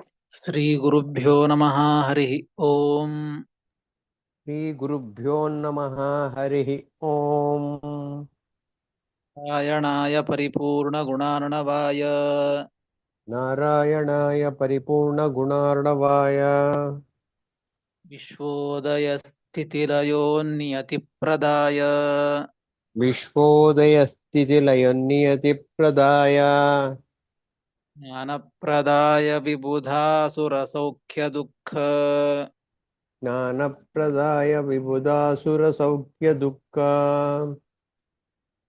श्रीगुरुभ्यो नमः हरिः ओम्। श्रीगुरुभ्यो नमः हरिः ओम्। नारायणाय परिपूर्णगुणार्णवाय नारायणाय परिपूर्णगुणार्णवाय विश्वोदयस्थितिलयोन्नियतिप्रदाय विश्वोदयस्थितिलयोन्नियतिप्रदाय ज्ञानप्रदाय विबुधासुरसौख्यदुःख ज्ञानप्रदाय विबुधासुरसौख्यदुःख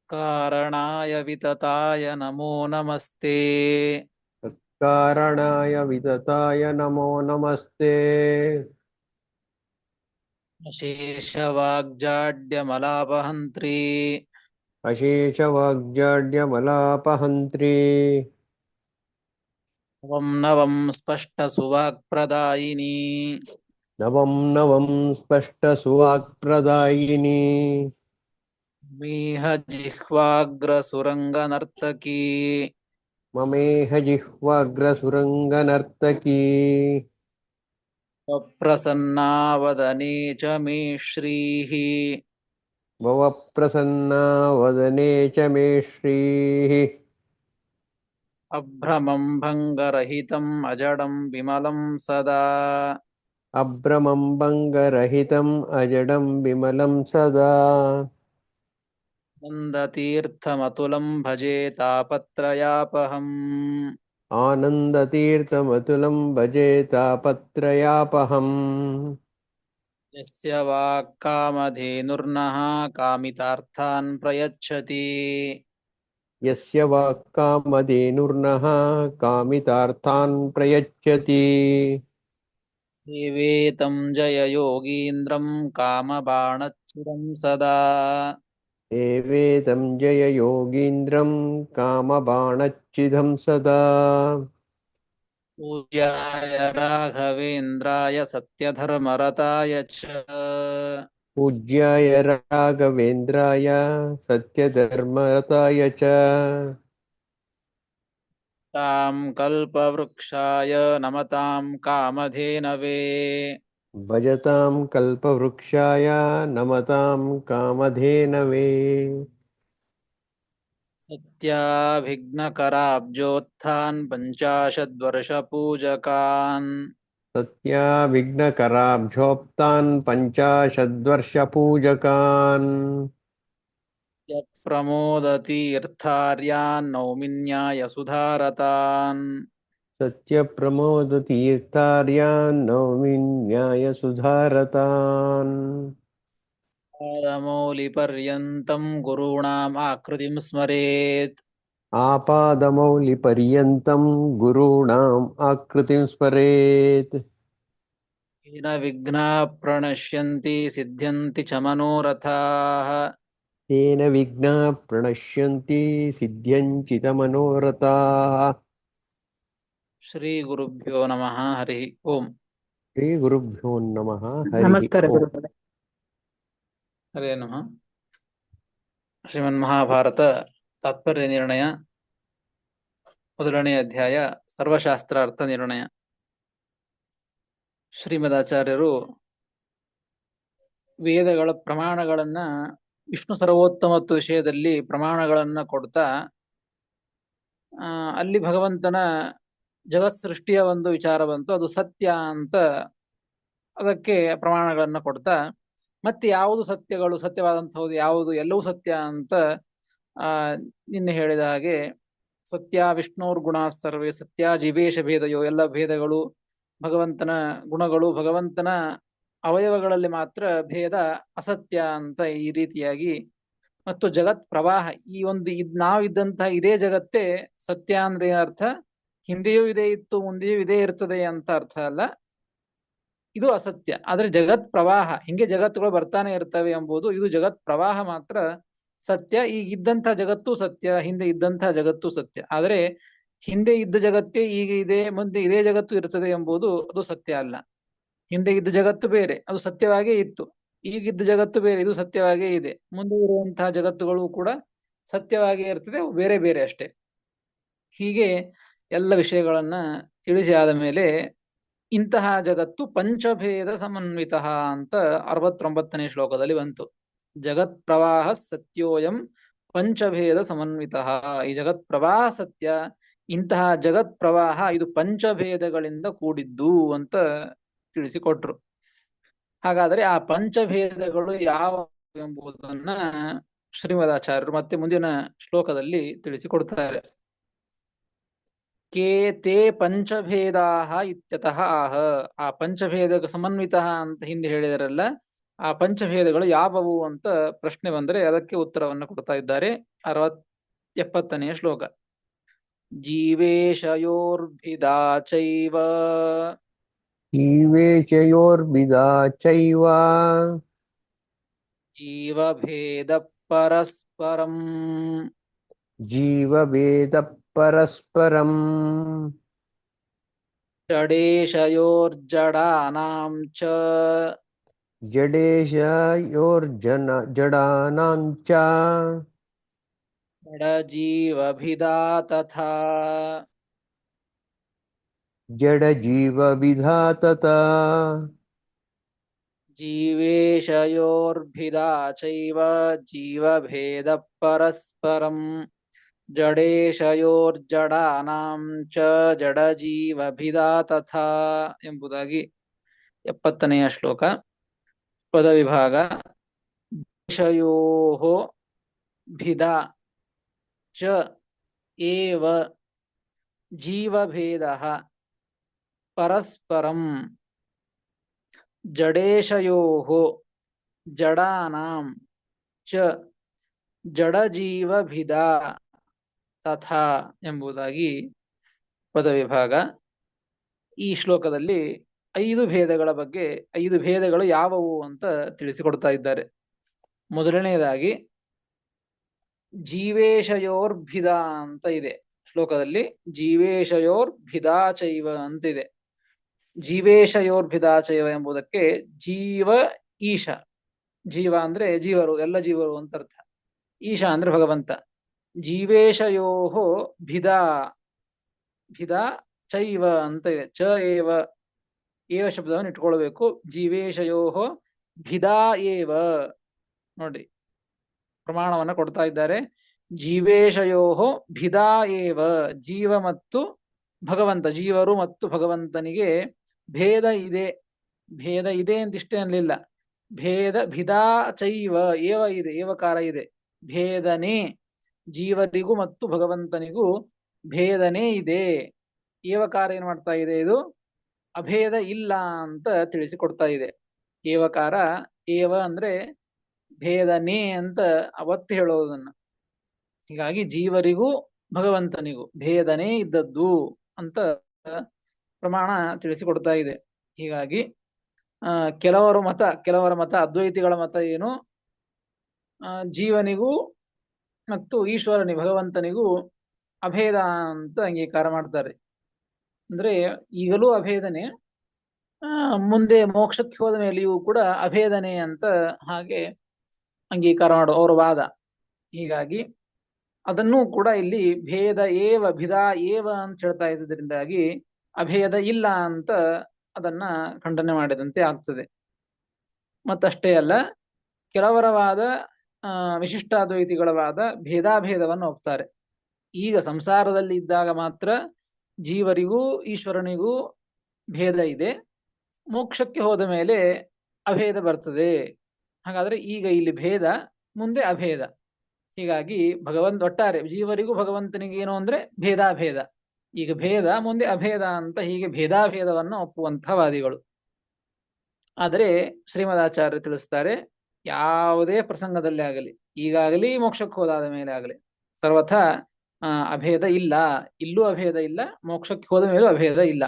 कारणाय वितताय नमो नमस्ते। तत्कारणाय वितताय नमो नमस्ते। अशेषवाग्जाड्यमलापहन्त्री अशेषवाग्जाड्यमलापहन्त्री नवं नवं स्पष्टसुवाक्प्रदायिनी नवं नवं स्पष्टसुवाक्प्रदायिनी मीह जिह्वाग्रसुरङ्गनर्तकी ममेह जिह्वाग्रसुरङ्गनर्तकी प्रसन्ना वदने च मे श्रीः। भवप्रसन्ना वदने च मे श्रीः। अभ्रमं भङ्गरहितम् अजडं विमलं सदा अभ्रमं भङ्गरहितम् अजडं विमलं सदा नन्दतीर्थमतुलं भजे तापत्रयापहम्। आनन्दतीर्थमतुलं भजे तापत्रयापहम्। यस्य वाक्कामधेनुर्नः कामितार्थान् प्रयच्छति यस्य वाक्कामधेनुर्नः कामितार्थान् प्रयच्छति देवेतं जययोगीन्द्रं कामबाणच्छिदं सदा एवेदं जय योगीन्द्रं कामबाणच्छिदं सदा पूज्याय राघवेन्द्राय सत्यधर्मरताय च पूज्याय राघवेन्द्राय सत्यधर्मरताय च तां कल्पवृक्षाय नमतां कामधेनवे भजतां कल्पवृक्षाय नमतां कामधेनवे सत्याभिघ्नकराब्जोत्थान् पञ्चाशद्वर्षपूजकान् सत्याविघ्नकराब्जोत्थान् पञ्चाशद्वर्षपूजकान् यप्रमोदतीर्थार्यान् नौमिन्यायसुधारतान् सत्यप्रमोदतीर्थार्यान् नौमि न्यायसुधारतान् पादमौलिपर्यन्तं गुरूणाम् आकृतिं स्मरेत् आपादमौलिपर्यन्तं गुरूणाम् आकृतिं स्मरेत् येन विघ्नाः प्रणश्यन्ति सिद्ध्यन्ति च मनोरथाः। तेन विघ्नाः प्रणश्यन्ति सिद्ध्यञ्चितमनोरथाः। श्रीगुरुभ्यो नमः हरिः ओम्। श्रीगुरुभ्यो नमः हरिः ನಮಸ್ಕಾರ ओम्। ಗುರುಗಳೇ. हरे नमः। ಶ್ರೀಮನ್ಮಹಾಭಾರತ ತಾತ್ಪರ್ಯ ನಿರ್ಣಯ ಮೊದಲನೇ ಅಧ್ಯಾಯ ಸರ್ವಶಾಸ್ತ್ರಾರ್ಥ ನಿರ್ಣಯ. ಶ್ರೀಮದಾಚಾರ್ಯರು ವೇದಗಳ ಪ್ರಮಾಣಗಳನ್ನ ವಿಷ್ಣು ಸರ್ವೋತ್ತಮತ್ವ ವಿಷಯದಲ್ಲಿ ಪ್ರಮಾಣಗಳನ್ನ ಕೊಡ್ತಾ ಅಲ್ಲಿ ಭಗವಂತನ ಜಗತ್ ಸೃಷ್ಟಿಯ ಒಂದು ವಿಚಾರ ಬಂತು, ಅದು ಸತ್ಯ ಅಂತ ಅದಕ್ಕೆ ಪ್ರಮಾಣಗಳನ್ನ ಕೊಡ್ತಾ ಮತ್ತೆ ಯಾವುದು ಸತ್ಯಗಳು ಸತ್ಯವಾದಂತಹದ್ದು ಯಾವುದು ಎಲ್ಲವೂ ಸತ್ಯ ಅಂತ ಆ ನಿನ್ನೆ ಹೇಳಿದ ಹಾಗೆ ಸತ್ಯ ವಿಷ್ಣುರ್ ಗುಣ ಸರ್ವೇ ಸತ್ಯ ಜೀವೇಶ ಭೇದಯೋ, ಎಲ್ಲ ಭೇದಗಳು ಭಗವಂತನ ಗುಣಗಳು, ಭಗವಂತನ ಅವಯವಗಳಲ್ಲಿ ಮಾತ್ರ ಭೇದ ಅಸತ್ಯ ಅಂತ ಈ ರೀತಿಯಾಗಿ. ಮತ್ತು ಜಗತ್ ಪ್ರವಾಹ, ಈ ಒಂದು ನಾವಿದ್ದಂತಹ ಇದೇ ಜಗತ್ತೇ ಸತ್ಯ ಅಂದ್ರೆ ಅರ್ಥ ಹಿಂದೆಯೂ ಇದೇ ಇತ್ತು ಮುಂದೆಯೂ ಇದೇ ಇರ್ತದೆ ಅಂತ ಅರ್ಥ ಅಲ್ಲ, ಇದು ಅಸತ್ಯ. ಆದ್ರೆ ಜಗತ್ ಪ್ರವಾಹ, ಹಿಂಗೆ ಜಗತ್ತುಗಳು ಬರ್ತಾನೆ ಇರ್ತವೆ ಎಂಬುದು, ಇದು ಜಗತ್ ಪ್ರವಾಹ ಮಾತ್ರ ಸತ್ಯ. ಈಗ ಇದ್ದಂಥ ಜಗತ್ತು ಸತ್ಯ, ಹಿಂದೆ ಇದ್ದಂಥ ಜಗತ್ತು ಸತ್ಯ. ಆದರೆ ಹಿಂದೆ ಇದ್ದ ಜಗತ್ತೇ ಈಗ ಇದೆ, ಮುಂದೆ ಇದೇ ಜಗತ್ತು ಇರ್ತದೆ ಎಂಬುದು ಅದು ಸತ್ಯ ಅಲ್ಲ. ಹಿಂದೆ ಇದ್ದ ಜಗತ್ತು ಬೇರೆ, ಅದು ಸತ್ಯವಾಗೇ ಇತ್ತು. ಈಗಿದ್ದ ಜಗತ್ತು ಬೇರೆ, ಇದು ಸತ್ಯವಾಗೇ ಇದೆ. ಮುಂದೆ ಇರುವಂತಹ ಜಗತ್ತುಗಳು ಕೂಡ ಸತ್ಯವಾಗೇ ಇರ್ತದೆ, ಅವು ಬೇರೆ ಬೇರೆ ಅಷ್ಟೇ. ಹೀಗೆ ಎಲ್ಲ ವಿಷಯಗಳನ್ನ ತಿಳಿಸಿ ಆದ ಮೇಲೆ ಇಂತಹ ಜಗತ್ತು ಪಂಚಭೇದ ಸಮನ್ವಿತ ಅಂತ 69ನೇ ಶ್ಲೋಕದಲ್ಲಿ ಬಂತು. ಜಗತ್ ಪ್ರವಾಹ ಸತ್ಯೋಯಂ ಪಂಚಭೇದ ಸಮನ್ವಿತ. ಈ ಜಗತ್ ಪ್ರವಾಹ ಸತ್ಯ, ಇಂತಹ ಜಗತ್ ಪ್ರವಾಹ ಇದು ಪಂಚಭೇದಗಳಿಂದ ಕೂಡಿದ್ದು ಅಂತ ತಿಳಿಸಿಕೊಟ್ರು. ಹಾಗಾದರೆ ಆ ಪಂಚಭೇದಗಳು ಯಾವ ಎಂಬುದನ್ನ ಶ್ರೀಮದಾಚಾರ್ಯರು ಮತ್ತೆ ಮುಂದಿನ ಶ್ಲೋಕದಲ್ಲಿ ತಿಳಿಸಿಕೊಡ್ತಾರೆ. ತೇ ಪಂಚಭೇದಾ ಇತ್ಯತಃ ಆಹ. ಆ ಪಂಚಭೇದ ಸಮನ್ವಿತ ಅಂತ ಹಿಂದೆ ಹೇಳಿದರಲ್ಲ, ಆ ಪಂಚಭೇದಗಳು ಯಾವುವು ಅಂತ ಪ್ರಶ್ನೆ ಬಂದರೆ ಅದಕ್ಕೆ ಉತ್ತರವನ್ನು ಕೊಡ್ತಾ ಇದ್ದಾರೆ 70ನೇ ಶ್ಲೋಕ. ಜೀವೇಶಯೋರ್ಭಿದಾ ಚೈವ जीवेशयोर्विदा चैव ಜೀವಭೇದ ಪರಸ್ಪರಂ जीवभेदः परस्परम् ಷಡೇಶಯೋರ್ಜಡಾನಾಂ ಚ जडानां च ಜಡಜೀವಭಿದಾ ತಥಾ. जडजीवविधा तथा ಜೀವೇಶಯೋರ್ಭಿದಾ ಚೈವ ಜೀವಭೇದ ಪರಸ್ಪರಂ ಜಡೇಶಯೋರ್ಜಡಾನಾಂ ಚ ಜಡಜೀವಭಿದಾ ತಥಾ ಎಂಬುದಾಗಿ 70ನೆಯ ಶ್ಲೋಕ. ಪದವಿಭಾಗ. ದೇಶಯೋಃ ಭಿದಾ ಚ ಏವ ಜೀವಭೇದಃ ಪರಸ್ಪರಂ ಜಡೇಶಯೋಃ ಜಡಾನಾಂ ಚ ಜಡಜೀವಭಿದಾ ತಥಾ ಎಂಬುದಾಗಿ ಪದವಿಭಾಗ. ಈ ಶ್ಲೋಕದಲ್ಲಿ 5 ಭೇದಗಳ ಬಗ್ಗೆ, 5 ಭೇದಗಳು ಯಾವುವು ಅಂತ ತಿಳಿಸಿಕೊಡ್ತಾ ಇದ್ದಾರೆ. ಮೊದಲನೆಯದಾಗಿ ಜೀವೇಶಯೋರ್ಭಿದಾ ಅಂತ ಇದೆ ಶ್ಲೋಕದಲ್ಲಿ. ಜೀವೇಶಯೋರ್ಭಿದಾ ಚೈವ ಅಂತಿದೆ. ಜೀವೇಶಯೋರ್ಭಿದಾ ಚೈವ ಎಂಬುದಕ್ಕೆ ಜೀವ ಈಶ. ಜೀವ ಅಂದ್ರೆ ಜೀವರು, ಎಲ್ಲ ಜೀವರು ಅಂತ ಅರ್ಥ. ಈಶ ಅಂದ್ರೆ ಭಗವಂತ. ಜೀವೇಶಯೋಃ ಭಿದಾ, ಭಿದಾ ಚೈವ ಅಂತ ಇದೆ. ಚ ಏವ, ಏವ ಶಬ್ದವನ್ನು ಇಟ್ಕೊಳ್ಬೇಕು. ಜೀವೇಶಯೋಃ ಭಿದಾ ಏವ. ನೋಡಿ, ಪ್ರಮಾಣವನ್ನ ಕೊಡ್ತಾ ಇದ್ದಾರೆ. ಜೀವೇಶಯೋಃ ಭಿದಾ ಏವ, ಜೀವ ಮತ್ತು ಭಗವಂತ, ಜೀವರು ಮತ್ತು ಭಗವಂತನಿಗೆ ಭೇದ ಇದೆ. ಭೇದ ಇದೆ ಅಂತಿಷ್ಟೇ ಅನ್ಲಿಲ್ಲ, ಭೇದ ಭಿದಾ ಚೈವ, ಏವ ಇದೆ, ಏವಕಾರ ಇದೆ. ಭೇದನೆ, ಜೀವರಿಗೂ ಮತ್ತು ಭಗವಂತನಿಗೂ ಭೇದನೆ ಇದೆ. ಏವಕಾರ ಏನ್ ಮಾಡ್ತಾ ಇದೆ? ಇದು ಅಭೇದ ಇಲ್ಲ ಅಂತ ತಿಳಿಸಿಕೊಡ್ತಾ ಇದೆ. ಏವಕಾರ, ಏವ ಅಂದ್ರೆ ಭೇದನೆ ಅಂತ ಅವತ್ತು ಹೇಳೋದನ್ನ. ಹೀಗಾಗಿ ಜೀವರಿಗೂ ಭಗವಂತನಿಗೂ ಭೇದನೆ ಇದ್ದದ್ದು ಅಂತ ಪ್ರಮಾಣ ತಿಳಿಸಿಕೊಡ್ತಾ ಇದೆ. ಹೀಗಾಗಿ ಕೆಲವರ ಮತ ಅದ್ವೈತಿಗಳ ಮತ ಏನು, ಜೀವನಿಗೂ ಮತ್ತು ಈಶ್ವರನಿಗೂ ಭಗವಂತನಿಗೂ ಅಭೇದ ಅಂತ ಅಂಗೀಕಾರ ಮಾಡ್ತಾರೆ. ಅಂದ್ರೆ ಈಗಲೂ ಅಭೇದನೆ, ಮುಂದೆ ಮೋಕ್ಷಕ್ಕೆ ಹೋದ ಮೇಲೆಯೂ ಕೂಡ ಅಭೇದನೆ ಅಂತ ಹಾಗೆ ಅಂಗೀಕಾರ ಮಾಡೋ ಅವರ ವಾದ. ಹೀಗಾಗಿ ಅದನ್ನೂ ಕೂಡ ಇಲ್ಲಿ ಭೇದ ಏವ ಭಿದಾ ಏವ ಅಂತ ಹೇಳ್ತಾ ಇದ್ದರಿಂದಾಗಿ ಅಭೇದ ಇಲ್ಲ ಅಂತ ಅದನ್ನ ಖಂಡನೆ ಮಾಡಿದಂತೆ ಆಗ್ತದೆ. ಮತ್ತಷ್ಟೇ ಅಲ್ಲ, ಕೆಲವರ ವಾದ, ವಿಶಿಷ್ಟಾದ್ವೈತಿಗಳ ವಾದ ಭೇದಾಭೇದವನ್ನು ಒಪ್ತಾರೆ. ಈಗ ಸಂಸಾರದಲ್ಲಿ ಇದ್ದಾಗ ಮಾತ್ರ ಜೀವರಿಗೂ ಈಶ್ವರನಿಗೂ ಭೇದ ಇದೆ, ಮೋಕ್ಷಕ್ಕೆ ಹೋದ ಮೇಲೆ ಅಭೇದ ಬರ್ತದೆ. ಹಾಗಾದ್ರೆ ಈಗ ಇಲ್ಲಿ ಭೇದ, ಮುಂದೆ ಅಭೇದ. ಹೀಗಾಗಿ ಒಟ್ಟಾರೆ ಜೀವರಿಗೂ ಭಗವಂತನಿಗೆ ಏನು ಅಂದ್ರೆ ಭೇದಾಭೇದ. ಈಗ ಭೇದ, ಮುಂದೆ ಅಭೇದ ಅಂತ ಹೀಗೆ ಭೇದಾಭೇದವನ್ನು ಒಪ್ಪುವಂತಹ ವಾದಿಗಳು. ಆದರೆ ಶ್ರೀಮದಾಚಾರ್ಯರು ತಿಳಿಸ್ತಾರೆ, ಯಾವುದೇ ಪ್ರಸಂಗದಲ್ಲಿ ಆಗಲಿ, ಈಗಾಗಲಿ ಮೋಕ್ಷಕ್ಕೆ ಹೋದಾದ ಮೇಲೆ ಆಗಲಿ, ಸರ್ವಥಾ ಅಭೇದ ಇಲ್ಲ. ಇಲ್ಲೂ ಅಭೇದ ಇಲ್ಲ, ಮೋಕ್ಷಕ್ಕೆ ಹೋದ ಮೇಲೂ ಅಭೇದ ಇಲ್ಲ.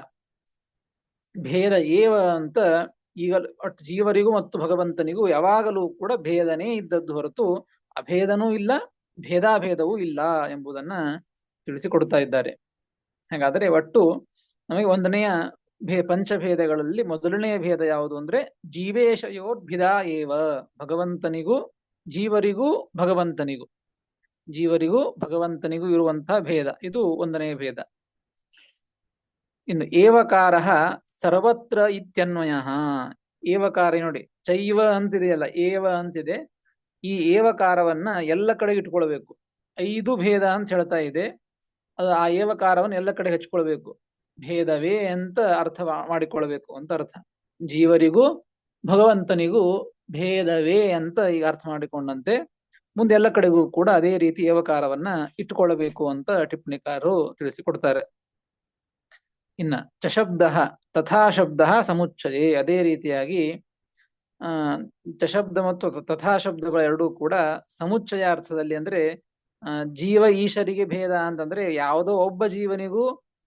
ಭೇದ ಏವ ಅಂತ ಈಗ ಜೀವರಿಗೂ ಮತ್ತು ಭಗವಂತನಿಗೂ ಯಾವಾಗಲೂ ಕೂಡ ಭೇದನೇ ಇದ್ದದ್ದು ಹೊರತು ಅಭೇದನೂ ಇಲ್ಲ, ಭೇದಾಭೇದವೂ ಇಲ್ಲ ಎಂಬುದನ್ನ ತಿಳಿಸಿಕೊಡ್ತಾ ಇದ್ದಾರೆ. ಹಾಗಾದರೆ ಒಟ್ಟು ನಮಗೆ ಒಂದನೆಯ ಪಂಚಭೇದಗಳಲ್ಲಿ ಮೊದಲನೆಯ ಭೇದ ಯಾವುದು ಅಂದ್ರೆ ಜೀವೇಶಯೋರ್ಭಿದಾ ಏವ, ಭಗವಂತನಿಗೂ ಜೀವರಿಗೂ ಭಗವಂತನಿಗೂ, ಜೀವರಿಗೂ ಭಗವಂತನಿಗೂ ಇರುವಂತಹ ಭೇದ, ಇದು ಒಂದನೆಯ ಭೇದ. ಇನ್ನು ಏವಕಾರ ಸರ್ವತ್ರ ಇತ್ಯನ್ವಯ. ಏವಕಾರ ನೋಡಿ, ಚೈವ ಅಂತಿದೆಯಲ್ಲ, ಏವ ಅಂತಿದೆ. ಈ ಏವಕಾರವನ್ನ ಎಲ್ಲ ಕಡೆಗೆ ಇಟ್ಕೊಳ್ಬೇಕು. 5 ಭೇದ ಅಂತ ಹೇಳ್ತಾ ಇದೆ. ಅದು ಆ ಏವಕಾರವನ್ನು ಎಲ್ಲ ಕಡೆ ಹಚ್ಕೊಳ್ಬೇಕು. ಭೇದವೇ ಅಂತ ಅರ್ಥ ಮಾಡಿಕೊಳ್ಬೇಕು ಅಂತ ಅರ್ಥ. ಜೀವರಿಗೂ ಭಗವಂತನಿಗೂ ಭೇದವೇ ಅಂತ ಈಗ ಅರ್ಥ ಮಾಡಿಕೊಂಡಂತೆ ಮುಂದೆ ಎಲ್ಲ ಕಡೆಗೂ ಕೂಡ ಅದೇ ರೀತಿ ಏವಕಾರವನ್ನ ಇಟ್ಟುಕೊಳ್ಳಬೇಕು ಅಂತ ಟಿಪ್ಪಣಿಕಾರರು ತಿಳಿಸಿಕೊಡ್ತಾರೆ. ಇನ್ನ ಚಶಬ್ದ ತಥಾ ಶಬ್ದ ಸಮುಚ್ಚಯೇ, ಅದೇ ರೀತಿಯಾಗಿ ಚಶಬ್ದ ಮತ್ತು ತಥಾ ಶಬ್ದಗಳ ಎರಡೂ ಕೂಡ ಸಮುಚ್ಚಯ ಅರ್ಥದಲ್ಲಿ, ಅಂದ್ರೆ ಜೀವ ಈಶ್ವರಿಗೆ ಭೇದ ಅಂತಂದ್ರೆ ಯಾವುದೋ ಒಬ್ಬ ಜೀವನಿಗೂ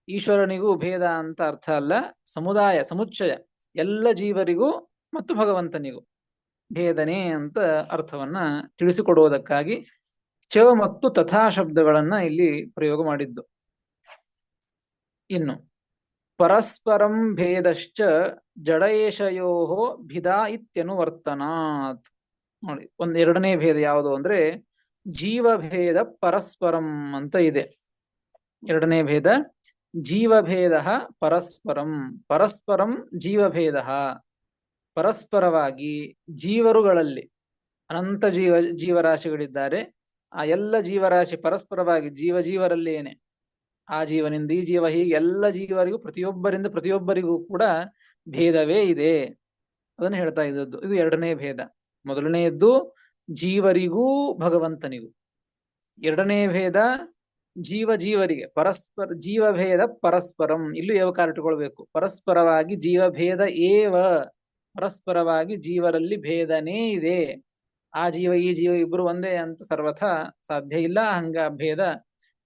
ಈಶ್ವರನಿಗೂ ಭೇದ ಅಂತ ಅರ್ಥ ಅಲ್ಲ. ಸಮುದಾಯ ಸಮುಚ್ಚಯ, ಎಲ್ಲ ಜೀವರಿಗೂ ಮತ್ತು ಭಗವಂತನಿಗೂ ಭೇದನೆ ಅಂತ ಅರ್ಥವನ್ನ ತಿಳಿಸಿಕೊಡುವುದಕ್ಕಾಗಿ ಚ ಮತ್ತು ತಥಾ ಶಬ್ದಗಳನ್ನ ಇಲ್ಲಿ ಪ್ರಯೋಗ ಮಾಡಿದ್ದು. ಇನ್ನು ಪರಸ್ಪರಂ ಭೇದಶ್ಚ ಜಡೇಶಯೋ ಭಿದಾ ಇತ್ಯನುವರ್ತನಾತ್. ನೋಡಿ, ಎರಡನೇ ಭೇದ ಯಾವುದು ಅಂದ್ರೆ ಜೀವಭೇದ ಪರಸ್ಪರಂ ಅಂತ ಇದೆ. ಎರಡನೇ ಭೇದ ಜೀವಭೇದ ಪರಸ್ಪರಂ. ಪರಸ್ಪರಂ ಜೀವಭೇದ, ಪರಸ್ಪರವಾಗಿ ಜೀವರುಗಳಲ್ಲಿ ಅನಂತ ಜೀವರಾಶಿಗಳಿದ್ದಾರೆ. ಆ ಎಲ್ಲ ಜೀವರಾಶಿ ಪರಸ್ಪರವಾಗಿ ಜೀವರಲ್ಲೇನೆ, ಆ ಜೀವನಿಂದ ಈ ಜೀವ, ಹೀಗೆ ಎಲ್ಲ ಜೀವರಿಗೂ ಪ್ರತಿಯೊಬ್ಬರಿಂದ ಪ್ರತಿಯೊಬ್ಬರಿಗೂ ಕೂಡ ಭೇದವೇ ಇದೆ. ಅದನ್ನು ಹೇಳ್ತಾ ಇದ್ದದ್ದು. ಇದು ಎರಡನೇ ಭೇದ. ಮೊದಲನೆಯದ್ದು ಜೀವರಿಗೂ ಭಗವಂತನಿಗೂ. ಎರಡನೇ ಭೇದ ಜೀವರಿಗೆ ಪರಸ್ಪರ ಜೀವಭೇದ ಪರಸ್ಪರಂ. ಇಲ್ಲೂ ಏವಕಾರ ಇಟ್ಟುಕೊಳ್ಬೇಕು. ಪರಸ್ಪರವಾಗಿ ಜೀವಭೇದ ಏವ, ಪರಸ್ಪರವಾಗಿ ಜೀವರಲ್ಲಿ ಭೇದನೇ ಇದೆ. ಆ ಜೀವ ಈ ಜೀವ ಇಬ್ರು ಒಂದೇ ಅಂತ ಸರ್ವಥಾ ಸಾಧ್ಯ ಇಲ್ಲ. ಹಂಗ ಭೇದ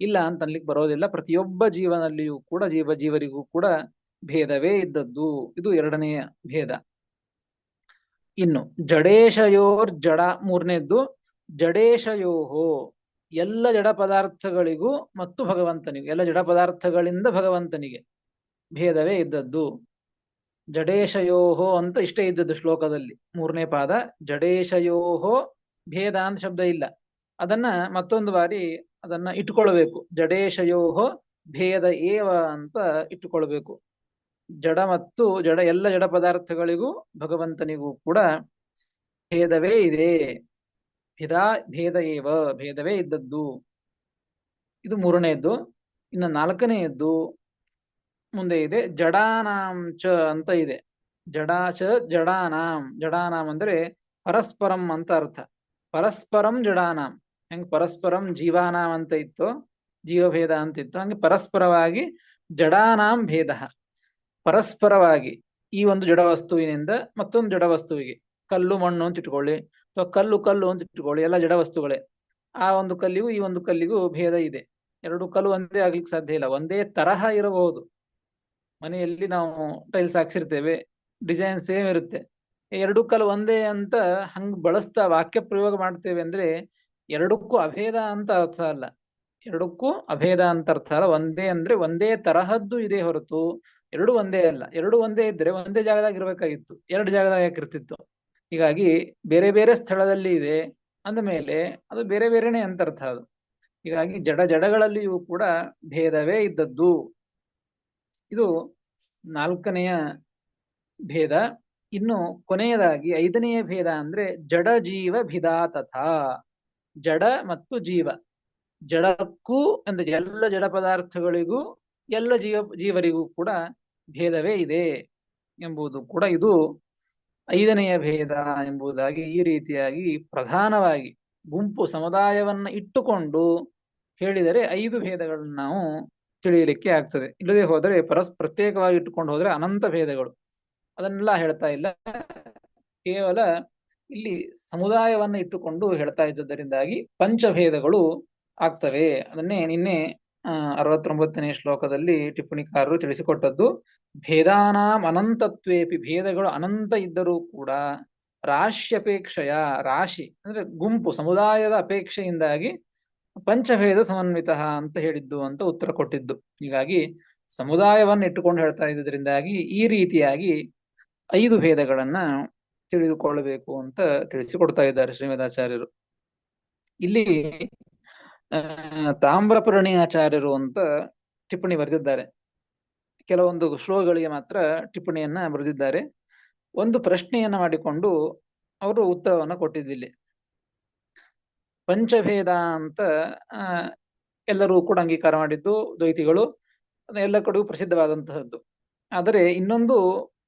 ಇಲ್ಲ ಅಂತ ಅನ್ಲಿಕ್ಕೆ ಬರೋದಿಲ್ಲ. ಪ್ರತಿಯೊಬ್ಬ ಜೀವನಲ್ಲಿಯೂ ಕೂಡ ಜೀವರಿಗೂ ಕೂಡ ಭೇದವೇ ಇದ್ದದ್ದು. ಇದು ಎರಡನೆಯ ಭೇದ. ಇನ್ನು ಜಡೇಶಯೋರ್ ಜಡ, ಮೂರನೇದ್ದು ಜಡೇಶಯೋಹೋ, ಎಲ್ಲ ಜಡ ಪದಾರ್ಥಗಳಿಗೂ ಮತ್ತು ಭಗವಂತನಿಗೂ, ಎಲ್ಲ ಜಡ ಪದಾರ್ಥಗಳಿಂದ ಭಗವಂತನಿಗೆ ಭೇದವೇ ಇದ್ದದ್ದು. ಜಡೇಶಯೋಹೋ ಅಂತ ಇಷ್ಟೇ ಇದ್ದದ್ದು ಶ್ಲೋಕದಲ್ಲಿ. ಮೂರನೇ ಪಾದ ಜಡೇಶಯೋಹೋ, ಭೇದ ಅಂತ ಶಬ್ದ ಇಲ್ಲ. ಅದನ್ನ ಮತ್ತೊಂದು ಬಾರಿ ಅದನ್ನ ಇಟ್ಟುಕೊಳ್ಬೇಕು. ಜಡೇಶಯೋಹೋ ಭೇದ ಏವ ಅಂತ ಇಟ್ಟುಕೊಳ್ಬೇಕು. ಜಡ ಮತ್ತು ಎಲ್ಲ ಜಡ ಪದಾರ್ಥಗಳಿಗೂ ಭಗವಂತನಿಗೂ ಕೂಡ ಭೇದವೇ ಇದೆ. ಭೇದ ಏವ, ಭೇದವೇ ಇದ್ದದ್ದು. ಇದು ಮೂರನೆಯದ್ದು. ಇನ್ನು ನಾಲ್ಕನೆಯದ್ದು ಮುಂದೆ ಇದೆ ಜಡಾನಾಂಚ ಅಂತ ಇದೆ. ಜಡಾನಾಂ ಅಂದ್ರೆ ಪರಸ್ಪರಂ ಅಂತ ಅರ್ಥ. ಪರಸ್ಪರಂ ಜಡಾನಾಂ, ಹೆಂಗ್ ಪರಸ್ಪರಂ ಜೀವಾನಾಂ ಅಂತ ಇತ್ತು, ಜೀವಭೇದ ಅಂತ ಇತ್ತು, ಹಂಗೆ ಪರಸ್ಪರವಾಗಿ ಜಡಾನಾಂ ಭೇದ. ಪರಸ್ಪರವಾಗಿ ಈ ಒಂದು ಜಡ ವಸ್ತುವಿನಿಂದ ಮತ್ತೊಂದು ಜಡ ವಸ್ತುವಿಗೆ, ಕಲ್ಲು ಮಣ್ಣು ಅಂತ ಇಟ್ಕೊಳ್ಳಿ, ಅಥವಾ ಕಲ್ಲು ಅಂತ ಇಟ್ಕೊಳ್ಳಿ, ಎಲ್ಲ ಜಡ ವಸ್ತುಗಳೇ. ಆ ಒಂದು ಕಲ್ಲಿಗೂ ಈ ಒಂದು ಕಲ್ಲಿಗೂ ಭೇದ ಇದೆ. ಎರಡು ಕಲ್ಲು ಒಂದೇ ಆಗ್ಲಿಕ್ಕೆ ಸಾಧ್ಯ ಇಲ್ಲ. ಒಂದೇ ತರಹ ಇರಬಹುದು. ಮನೆಯಲ್ಲಿ ನಾವು ಟೈಲ್ಸ್ ಹಾಕ್ಸಿರ್ತೇವೆ, ಡಿಸೈನ್ ಸೇಮ್ ಇರುತ್ತೆ. ಎರಡು ಕಲ್ಲು ಒಂದೇ ಅಂತ ಹಂಗ್ ಬಳಸ್ತಾ ವಾಕ್ಯ ಪ್ರಯೋಗ ಮಾಡ್ತೇವೆ ಅಂದ್ರೆ ಎರಡಕ್ಕೂ ಅಭೇದ ಅಂತ ಅರ್ಥ ಅಲ್ಲ. ಎರಡಕ್ಕೂ ಅಭೇದ ಅಂತ ಅರ್ಥ ಅಲ್ಲ. ಒಂದೇ ಅಂದ್ರೆ ಒಂದೇ ತರಹದ್ದು ಇದೆ ಹೊರತು ಎರಡು ಒಂದೇ ಅಲ್ಲ. ಎರಡು ಒಂದೇ ಇದ್ರೆ ಒಂದೇ ಜಾಗದಾಗ ಇರ್ಬೇಕಾಗಿತ್ತು, ಎರಡು ಜಾಗದಾಗ ಯಾಕಿರ್ತಿತ್ತು. ಹೀಗಾಗಿ ಬೇರೆ ಬೇರೆ ಸ್ಥಳದಲ್ಲಿ ಇದೆ ಅಂದ ಮೇಲೆ ಅದು ಬೇರೆ ಬೇರೆನೆ ಅಂತ ಅರ್ಥ ಅದು. ಹೀಗಾಗಿ ಜಡಗಳಲ್ಲಿಯೂ ಕೂಡ ಭೇದವೇ ಇದ್ದದ್ದು. ಇದು ನಾಲ್ಕನೆಯ ಭೇದ. ಇನ್ನು ಕೊನೆಯದಾಗಿ ಐದನೆಯ ಭೇದ ಅಂದ್ರೆ ಜಡ ಜೀವ ಭಿದಾ ತಥಾ. ಜಡ ಮತ್ತು ಜೀವ, ಜಡಕ್ಕೂ ಅಂದ್ರೆ ಎಲ್ಲ ಜಡ ಪದಾರ್ಥಗಳಿಗೂ ಎಲ್ಲ ಜೀವರಿಗೂ ಕೂಡ ಭೇದವೇ ಇದೆ ಎಂಬುದು ಕೂಡ ಇದು ಐದನೆಯ ಭೇದ ಎಂಬುದಾಗಿ ಈ ರೀತಿಯಾಗಿ ಪ್ರಧಾನವಾಗಿ ಗುಂಪು ಸಮುದಾಯವನ್ನ ಇಟ್ಟುಕೊಂಡು ಹೇಳಿದರೆ 5 ಭೇದಗಳನ್ನು ನಾವು ತಿಳಿಯಲಿಕ್ಕೆ ಆಗ್ತದೆ. ಇಲ್ಲದೆ ಹೋದರೆ ಪ್ರತ್ಯೇಕವಾಗಿ ಇಟ್ಟುಕೊಂಡು ಹೋದ್ರೆ ಅನಂತ ಭೇದಗಳು. ಅದನ್ನೆಲ್ಲ ಹೇಳ್ತಾ ಇಲ್ಲ, ಕೇವಲ ಇಲ್ಲಿ ಸಮುದಾಯವನ್ನ ಇಟ್ಟುಕೊಂಡು ಹೇಳ್ತಾ ಇದ್ದದರಿಂದಾಗಿ ಪಂಚಭೇದಗಳು ಆಗ್ತವೆ. ಅದನ್ನೇ ನಿನ್ನೆ 69ನೇ ಶ್ಲೋಕದಲ್ಲಿ ಟಿಪ್ಪಣಿಕಾರರು ತಿಳಿಸಿಕೊಟ್ಟದ್ದು. ಭೇದಾನಾಂ ಅನಂತತ್ವೇಪಿ, ಭೇದಗಳು ಅನಂತ ಇದ್ದರೂ ಕೂಡ ರಾಶ್ಯಪೇಕ್ಷೆಯ, ರಾಶಿ ಅಂದ್ರೆ ಗುಂಪು ಸಮುದಾಯದ ಅಪೇಕ್ಷೆಯಿಂದಾಗಿ ಪಂಚಭೇದ ಸಮನ್ವಿತ ಅಂತ ಹೇಳಿದ್ದು ಅಂತ ಉತ್ತರ ಕೊಟ್ಟಿದ್ದು. ಹೀಗಾಗಿ ಸಮುದಾಯವನ್ನು ಇಟ್ಟುಕೊಂಡು ಹೇಳ್ತಾ ಇದ್ದುದರಿಂದಾಗಿ ಈ ರೀತಿಯಾಗಿ 5 ಭೇದಗಳನ್ನ ತಿಳಿದುಕೊಳ್ಳಬೇಕು ಅಂತ ತಿಳಿಸಿಕೊಡ್ತಾ ಇದ್ದಾರೆ ಶ್ರೀಮದಾಚಾರ್ಯರು. ಇಲ್ಲಿ ತಾಮ್ರಪರ್ಣಿ ಆಚಾರ್ಯರು ಅಂತ ಟಿಪ್ಪಣಿ ಬರೆದಿದ್ದಾರೆ. ಕೆಲವೊಂದು ಶ್ಲೋಕಗಳಿಗೆ ಮಾತ್ರ ಟಿಪ್ಪಣಿಯನ್ನ ಬರೆದಿದ್ದಾರೆ. ಒಂದು ಪ್ರಶ್ನೆಯನ್ನ ಮಾಡಿಕೊಂಡು ಅವರು ಉತ್ತರವನ್ನು ಕೊಟ್ಟಿದ್ದಿಲ್ಲಿ. ಪಂಚಭೇದ ಅಂತ ಆ, ಎಲ್ಲರೂ ಕೂಡ ಅಂಗೀಕಾರ ಮಾಡಿದ್ದು ದ್ವೈತಿಗಳು, ಅದು ಎಲ್ಲ ಕಡೆಗೂ ಪ್ರಸಿದ್ಧವಾದಂತಹದ್ದು. ಆದರೆ ಇನ್ನೊಂದು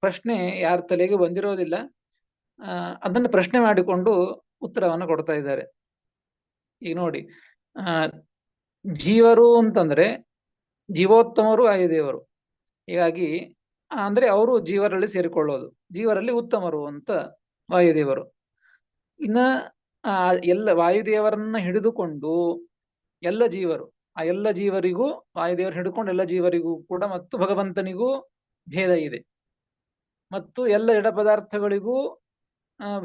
ಪ್ರಶ್ನೆ ಯಾರ ತಲೆಗೆ ಬಂದಿರೋದಿಲ್ಲ, ಅದನ್ನು ಪ್ರಶ್ನೆ ಮಾಡಿಕೊಂಡು ಉತ್ತರವನ್ನು ಕೊಡ್ತಾ ಇದ್ದಾರೆ. ಈಗ ನೋಡಿ, ಆ ಜೀವರು ಅಂತಂದ್ರೆ ಜೀವೋತ್ತಮರು ವಾಯುದೇವರು. ಹೀಗಾಗಿ ಅಂದ್ರೆ ಅವರು ಜೀವರಲ್ಲಿ ಸೇರಿಕೊಳ್ಳೋದು, ಜೀವರಲ್ಲಿ ಉತ್ತಮರು ಅಂತ ವಾಯುದೇವರು. ಇನ್ನ ಆ ಎಲ್ಲ ವಾಯುದೇವರನ್ನ ಹಿಡಿದುಕೊಂಡು ಎಲ್ಲ ಜೀವರು, ಆ ಎಲ್ಲ ಜೀವರಿಗೂ ವಾಯುದೇವರು ಹಿಡ್ಕೊಂಡು ಎಲ್ಲ ಜೀವರಿಗೂ ಕೂಡ ಮತ್ತು ಭಗವಂತನಿಗೂ ಭೇದ ಇದೆ, ಮತ್ತು ಎಲ್ಲ ಜಡ ಪದಾರ್ಥಗಳಿಗೂ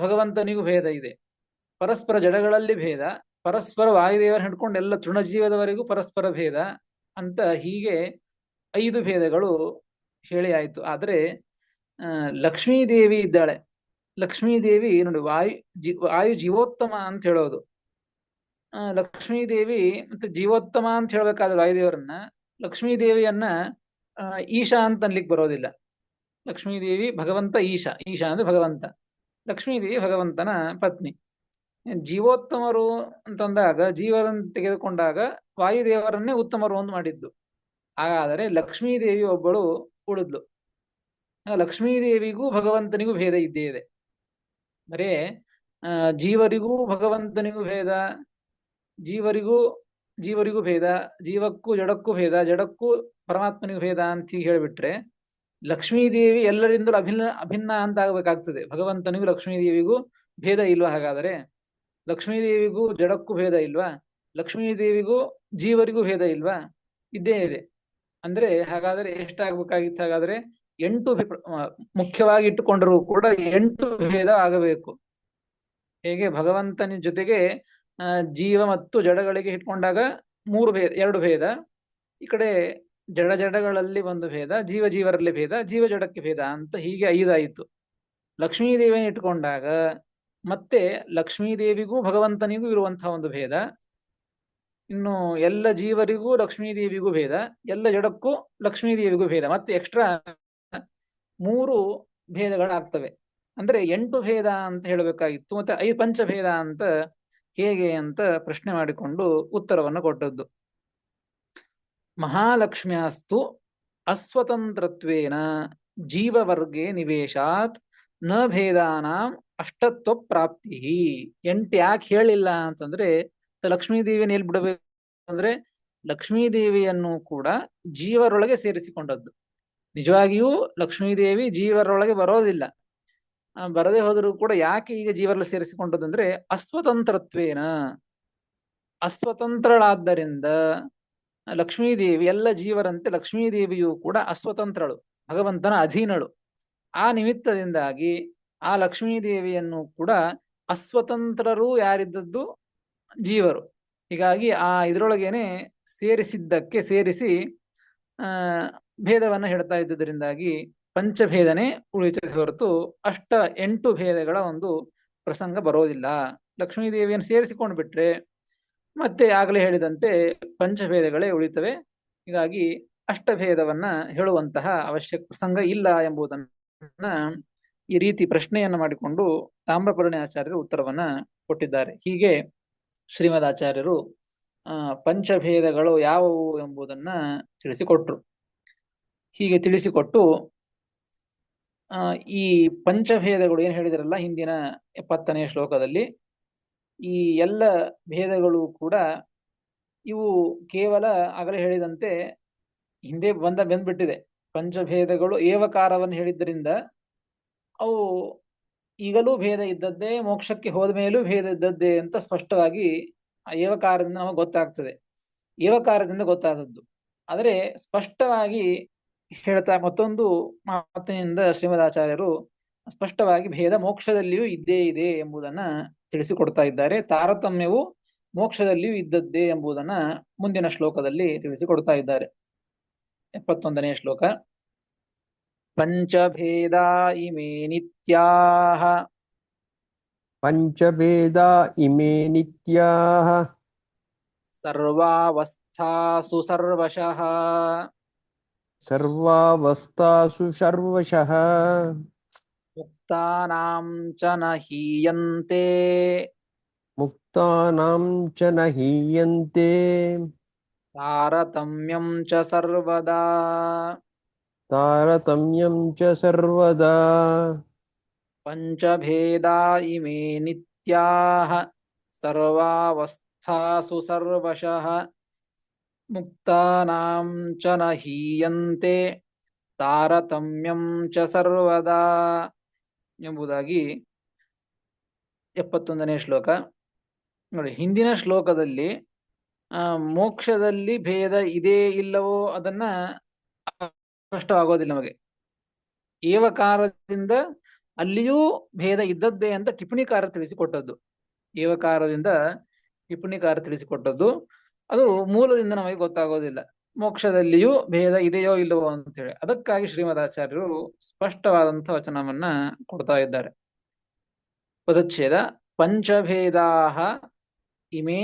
ಭಗವಂತನಿಗೂ ಭೇದ ಇದೆ. ಪರಸ್ಪರ ಜಡಗಳಲ್ಲಿ ಭೇದ, ಪರಸ್ಪರ ವಾಯುದೇವರ ಹಿಡ್ಕೊಂಡು ಎಲ್ಲ ತೃಣಜೀವದವರೆಗೂ ಪರಸ್ಪರ ಭೇದ ಅಂತ ಹೀಗೆ 5 ಭೇದಗಳು ಹೇಳಿ ಆಯ್ತು. ಆದ್ರೆ ಲಕ್ಷ್ಮೀದೇವಿ ಇದ್ದಾಳೆ. ಲಕ್ಷ್ಮೀದೇವಿ ನೋಡಿ, ವಾಯು ಜೀವೋತ್ತಮ ಅಂತ ಹೇಳೋದು. ಲಕ್ಷ್ಮೀದೇವಿ ಮತ್ತೆ ಜೀವೋತ್ತಮ ಅಂತ ಹೇಳ್ಬೇಕಾದ್ರೆ ವಾಯುದೇವರನ್ನ, ಲಕ್ಷ್ಮೀದೇವಿಯನ್ನ ಈಶಾ ಅಂತ ಅನ್ಲಿಕ್ಕೆ ಬರೋದಿಲ್ಲ. ಲಕ್ಷ್ಮೀದೇವಿ ಭಗವಂತ ಈಶಾ, ಈಶಾ ಅಂದ್ರೆ ಭಗವಂತ, ಲಕ್ಷ್ಮೀದೇವಿ ಭಗವಂತನ ಪತ್ನಿ. ಜೀವೋತ್ತಮರು ಅಂತಂದಾಗ ಜೀವರನ್ನು ತೆಗೆದುಕೊಂಡಾಗ ವಾಯುದೇವರನ್ನೇ ಉತ್ತಮರು ಅಂತ ಮಾಡಿದ್ದು. ಹಾಗಾದರೆ ಲಕ್ಷ್ಮೀದೇವಿ ಒಬ್ಬಳು ಉಳಿದ್ಲು. ಲಕ್ಷ್ಮೀದೇವಿಗೂ ಭಗವಂತನಿಗೂ ಭೇದ ಇದ್ದೇ ಇದೆ. ಬರೇ ಜೀವರಿಗೂ ಭಗವಂತನಿಗೂ ಭೇದ, ಜೀವರಿಗೂ ಭೇದ, ಜೀವಕ್ಕೂ ಜಡಕ್ಕೂ ಭೇದ, ಜಡಕ್ಕೂ ಪರಮಾತ್ಮನಿಗೂ ಭೇದ ಅಂತ ಹೇಳಿಬಿಟ್ರೆ ಲಕ್ಷ್ಮೀದೇವಿ ಎಲ್ಲರಿಂದಲೂ ಅಭಿನ್ನ ಅಂತ ಆಗ್ಬೇಕಾಗ್ತದೆ. ಭಗವಂತನಿಗೂ ಲಕ್ಷ್ಮೀದೇವಿಗೂ ಭೇದ ಇಲ್ವಾ? ಹಾಗಾದರೆ ಲಕ್ಷ್ಮೀದೇವಿಗೂ ಜಡಕ್ಕೂ ಭೇದ ಇಲ್ವಾ? ಲಕ್ಷ್ಮೀದೇವಿಗೂ ಜೀವರಿಗೂ ಭೇದ ಇಲ್ವಾ? ಇದ್ದೇ ಇದೆ. ಅಂದ್ರೆ ಹಾಗಾದ್ರೆ ಎಷ್ಟಾಗ್ಬೇಕಾಗಿತ್ತು? ಹಾಗಾದ್ರೆ 8 ಮುಖ್ಯವಾಗಿ ಇಟ್ಟುಕೊಂಡರೂ ಕೂಡ 8 ಭೇದ ಆಗಬೇಕು. ಹೇಗೆ ಭಗವಂತನ ಜೊತೆಗೆ ಜೀವ ಮತ್ತು ಜಡಗಳಿಗೆ ಇಟ್ಕೊಂಡಾಗ 3 ಭೇದ, 2 ಭೇದ, ಈ ಕಡೆ ಜಡಗಳಲ್ಲಿ 1 ಭೇದ, ಜೀವರಲ್ಲಿ ಭೇದ, ಜೀವ ಜಡಕ್ಕೆ ಭೇದ ಅಂತ ಹೀಗೆ 5 ಆಯಿತು. ಲಕ್ಷ್ಮೀದೇವಿಯನ್ನು ಇಟ್ಕೊಂಡಾಗ ಮತ್ತೆ ಲಕ್ಷ್ಮೀದೇವಿಗೂ ಭಗವಂತನಿಗೂ ಇರುವಂತಹ ಒಂದು ಭೇದ, ಇನ್ನು ಎಲ್ಲ ಜೀವರಿಗೂ ಲಕ್ಷ್ಮೀದೇವಿಗೂ ಭೇದ, ಎಲ್ಲ ಜಡಕ್ಕೂ ಲಕ್ಷ್ಮೀದೇವಿಗೂ ಭೇದ, ಮತ್ತೆ ಎಕ್ಸ್ಟ್ರಾ 3 ಭೇದಗಳಾಗ್ತವೆ. ಅಂದ್ರೆ 8 ಭೇದ ಅಂತ ಹೇಳಬೇಕಾಗಿತ್ತು. ಮತ್ತೆ 5 ಪಂಚಭೇದ ಅಂತ ಹೇಗೆ ಅಂತ ಪ್ರಶ್ನೆ ಮಾಡಿಕೊಂಡು ಉತ್ತರವನ್ನು ಕೊಟ್ಟದ್ದು. ಮಹಾಲಕ್ಷ್ಮ್ಯಾಸ್ತು ಅಸ್ವತಂತ್ರತ್ವೇನ ಜೀವವರ್ಗೇ ನಿವೇಶಾತ್ ನ ಭೇದಾನಾಂ ಅಷ್ಟತ್ವ ಪ್ರಾಪ್ತಿ. 8 ಯಾಕೆ ಹೇಳಿಲ್ಲ ಅಂತಂದ್ರೆ, ಲಕ್ಷ್ಮೀದೇವಿಯನ್ನು ಎಲ್ಲಿ ಬಿಡಬೇಕು ಅಂದ್ರೆ ಲಕ್ಷ್ಮೀದೇವಿಯನ್ನು ಕೂಡ ಜೀವರೊಳಗೆ ಸೇರಿಸಿಕೊಂಡದ್ದು. ನಿಜವಾಗಿಯೂ ಲಕ್ಷ್ಮೀದೇವಿ ಜೀವರೊಳಗೆ ಬರೋದಿಲ್ಲ, ಬರದೇ ಹೋದರೂ ಕೂಡ ಯಾಕೆ ಈಗ ಜೀವರಲ್ಲಿ ಸೇರಿಸಿಕೊಂಡದಂದ್ರೆ ಅಸ್ವತಂತ್ರತ್ವೇನ, ಅಸ್ವತಂತ್ರಳಾದ್ದರಿಂದ ಲಕ್ಷ್ಮೀದೇವಿ ಎಲ್ಲ ಜೀವರಂತೆ ಲಕ್ಷ್ಮೀದೇವಿಯು ಕೂಡ ಅಸ್ವತಂತ್ರಳು, ಭಗವಂತನ ಅಧೀನಳು. ಆ ನಿಮಿತ್ತದಿಂದಾಗಿ ಆ ಲಕ್ಷ್ಮೀದೇವಿಯನ್ನು ಕೂಡ ಅಸ್ವತಂತ್ರರು ಯಾರಿದ್ದದ್ದು? ಜೀವರು. ಹೀಗಾಗಿ ಆ ಇದರೊಳಗೇನೆ ಸೇರಿಸಿ ಭೇದವನ್ನ ಹೇಳ್ತಾ ಇದ್ದುದರಿಂದಾಗಿ ಪಂಚಭೇದನೆ ಉಳಿತದೆ ಹೊರತು 8 ಭೇದಗಳ ಒಂದು ಪ್ರಸಂಗ ಬರೋದಿಲ್ಲ. ಲಕ್ಷ್ಮೀದೇವಿಯನ್ನು ಸೇರಿಸಿಕೊಂಡು ಬಿಟ್ರೆ ಮತ್ತೆ ಆಗಲೇ ಹೇಳಿದಂತೆ ಪಂಚಭೇದಗಳೇ ಉಳಿತವೆ. ಹೀಗಾಗಿ ಅಷ್ಟಭೇದವನ್ನ ಹೇಳುವಂತಹ ಅವಶ್ಯಕ ಪ್ರಸಂಗ ಇಲ್ಲ ಎಂಬುದನ್ನ ಈ ರೀತಿ ಪ್ರಶ್ನೆಯನ್ನ ಮಾಡಿಕೊಂಡು ತಾಮ್ರಪರ್ಣಿ ಆಚಾರ್ಯರು ಉತ್ತರವನ್ನ ಕೊಟ್ಟಿದ್ದಾರೆ. ಹೀಗೆ ಶ್ರೀಮದ್ ಆಚಾರ್ಯರು ಪಂಚಭೇದಗಳು ಯಾವುವು ಎಂಬುದನ್ನ ತಿಳಿಸಿಕೊಟ್ರು. ಹೀಗೆ ತಿಳಿಸಿಕೊಟ್ಟು ಈ ಪಂಚಭೇದಗಳು ಏನು ಹೇಳಿದ್ರಲ್ಲ ಹಿಂದಿನ 70ನೇ ಶ್ಲೋಕದಲ್ಲಿ, ಈ ಎಲ್ಲ ಭೇದಗಳು ಕೂಡ ಇವು ಕೇವಲ ಆಗಲೇ ಹೇಳಿದಂತೆ ಹಿಂದೆ ಬಂದ್ಬಿಟ್ಟಿದೆ. ಪಂಚಭೇದಗಳು ಏವಕಾರವನ್ನು ಹೇಳಿದ್ದರಿಂದ ಅವು ಈಗಲೂ ಭೇದ ಇದ್ದದ್ದೇ, ಮೋಕ್ಷಕ್ಕೆ ಹೋದ ಮೇಲೂ ಭೇದ ಇದ್ದದ್ದೇ ಅಂತ ಸ್ಪಷ್ಟವಾಗಿ ಆ ಏವಕಾರದಿಂದ ನಮಗೆ ಗೊತ್ತಾಗ್ತದೆ. ಏವಕಾರದಿಂದ ಗೊತ್ತಾದದ್ದು. ಆದರೆ ಸ್ಪಷ್ಟವಾಗಿ ಹೇಳ್ತಾ ಮತ್ತೊಂದು ಮಾತಿನಿಂದ ಶ್ರೀಮದಾಚಾರ್ಯರು ಸ್ಪಷ್ಟವಾಗಿ ಭೇದ ಮೋಕ್ಷದಲ್ಲಿಯೂ ಇದ್ದೇ ಇದೆ ಎಂಬುದನ್ನ ತಿಳಿಸಿಕೊಡ್ತಾ ಇದ್ದಾರೆ. ತಾರತಮ್ಯವು ಮೋಕ್ಷದಲ್ಲಿಯೂ ಇದ್ದದ್ದೇ ಎಂಬುದನ್ನ ಮುಂದಿನ ಶ್ಲೋಕದಲ್ಲಿ ತಿಳಿಸಿಕೊಡ್ತಾ ಇದ್ದಾರೆ. 71ನೇ ಶ್ಲೋಕ. ಪಂಚಭೇದ ಇಮೇ ನಿತ್ಯಾಃ ಪಂಚಭೇದ ಇಮೇ ನಿತ್ಯಾಃ ಸರ್ವಾವಸ್ಥಾಸು ಸರ್ವಶಃ सर्वावस्थासु सर्वशः मुक्तानां च न हीयन्ते मुक्तानां च न हीयन्ते तारतम्यं च सर्वदा तारतम्यं च सर्वदा पञ्चभेदा इमे नित्याः सर्वावस्थासु सर्वशः मुक्तानां च न ಹೀಯಂತೆ ತಾರತಮ್ಯಂ ಚ ಸರ್ವದಾ ಎಂಬುದಾಗಿ 71ನೇ ಶ್ಲೋಕ. ನೋಡಿ, ಹಿಂದಿನ ಶ್ಲೋಕದಲ್ಲಿ ಮೋಕ್ಷದಲ್ಲಿ ಭೇದ ಇದೇ ಇಲ್ಲವೋ ಅದನ್ನ ಸ್ಪಷ್ಟವಾಗೋದಿಲ್ಲ ನಮಗೆ. ಏವಕಾರದಿಂದ ಅಲ್ಲಿಯೂ ಭೇದ ಇದ್ದದ್ದೇ ಅಂತ ಟಿಪ್ಪಣಿಕಾರ ತಿಳಿಸಿಕೊಟ್ಟದ್ದು. ಏವಕಾರದಿಂದ ಟಿಪ್ಪಣಿಕಾರ ತಿಳಿಸಿಕೊಟ್ಟದ್ದು ಅದು ಮೂಲದಿಂದ ನಮಗೆ ಗೊತ್ತಾಗೋದಿಲ್ಲ. ಮೋಕ್ಷದಲ್ಲಿಯೂ ಭೇದ ಇದೆಯೋ ಇಲ್ಲವೋ ಅಂತ ಹೇಳಿ ಅದಕ್ಕಾಗಿ ಶ್ರೀಮದಾಚಾರ್ಯರು ಸ್ಪಷ್ಟವಾದಂತಹ ವಚನವನ್ನ ಕೊಡ್ತಾ ಇದ್ದಾರೆ. ಪದಚ್ಛೇದ ಪಂಚಭೇದಾಹ ಇಮೇ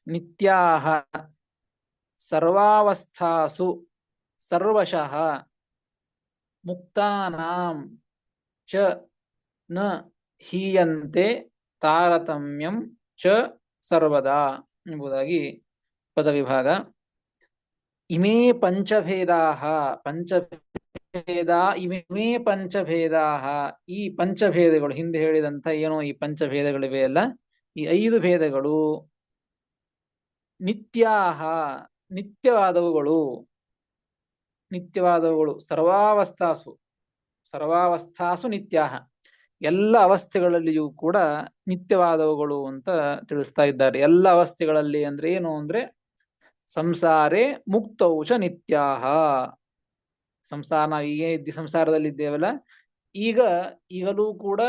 ನಿತ್ಯಾಹ ಸರ್ವಾವಸ್ಥಾಸು ಸರ್ವಶಃ ಮುಕ್ತಾನಾಂ ಚ ನ ಹೀಯಂತೆ ತಾರತಮ್ಯಂ ಚ ಸರ್ವದಾ ಎಂಬುದಾಗಿ ಪದವಿಭಾಗ. ಇಮೇ ಪಂಚಭೇದಾಹ ಪಂಚಭೇದ ಇಮೇ ಪಂಚಭೇದಾಹ ಈ ಪಂಚಭೇದಗಳು ಹಿಂದೆ ಹೇಳಿದಂತ ಏನೋ ಈ ಪಂಚಭೇದಗಳಿವೆ ಅಲ್ಲ, ಈ 5 ಭೇದಗಳು ನಿತ್ಯಾಹ ನಿತ್ಯವಾದವುಗಳು ನಿತ್ಯವಾದವುಗಳು ಸರ್ವಾವಸ್ಥಾಸು ಸರ್ವಾವಸ್ಥಾಸು ನಿತ್ಯಾಹ ಎಲ್ಲ ಅವಸ್ಥೆಗಳಲ್ಲಿಯೂ ಕೂಡ ನಿತ್ಯವಾದವುಗಳು ಅಂತ ತಿಳಿಸ್ತಾ ಇದ್ದಾರೆ. ಎಲ್ಲ ಅವಸ್ಥೆಗಳಲ್ಲಿ ಅಂದ್ರೆ ಏನು ಅಂದ್ರೆ ಸಂಸಾರೇ ಮುಕ್ತೌಚ ನಿತ್ಯಾಹ. ನಾವು ಈಗ ಸಂಸಾರದಲ್ಲಿ ಇದ್ದೇವಲ್ಲ, ಈಗಲೂ ಕೂಡ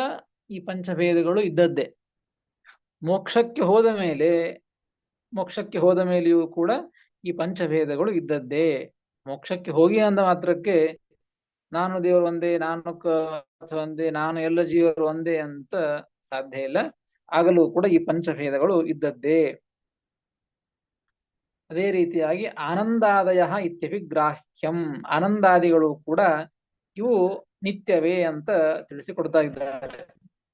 ಈ ಪಂಚಭೇದಗಳು ಇದ್ದದ್ದೇ. ಮೋಕ್ಷಕ್ಕೆ ಹೋದ ಮೇಲೆಯೂ ಕೂಡ ಈ ಪಂಚಭೇದಗಳು ಇದ್ದದ್ದೇ. ಮೋಕ್ಷಕ್ಕೆ ಹೋಗಿ ಅಂದ ಮಾತ್ರಕ್ಕೆ ನಾನು ದೇವರು ಒಂದೇ, ನಾನು ಒಂದೇ, ನಾನು ಎಲ್ಲ ಜೀವರು ಒಂದೇ ಅಂತ ಸಾಧ್ಯ ಇಲ್ಲ. ಆಗಲೂ ಕೂಡ ಈ ಪಂಚಭೇದಗಳು ಇದ್ದದ್ದೇ. ಅದೇ ರೀತಿಯಾಗಿ ಆನಂದಾದಯ ಇತ್ಯಭಿಗ್ರಾಹ್ಯಂ, ಆನಂದಾದಿಗಳು ಕೂಡ ಇವು ನಿತ್ಯವೇ ಅಂತ ತಿಳಿಸಿಕೊಡ್ತಾ ಇದ್ದಾರೆ.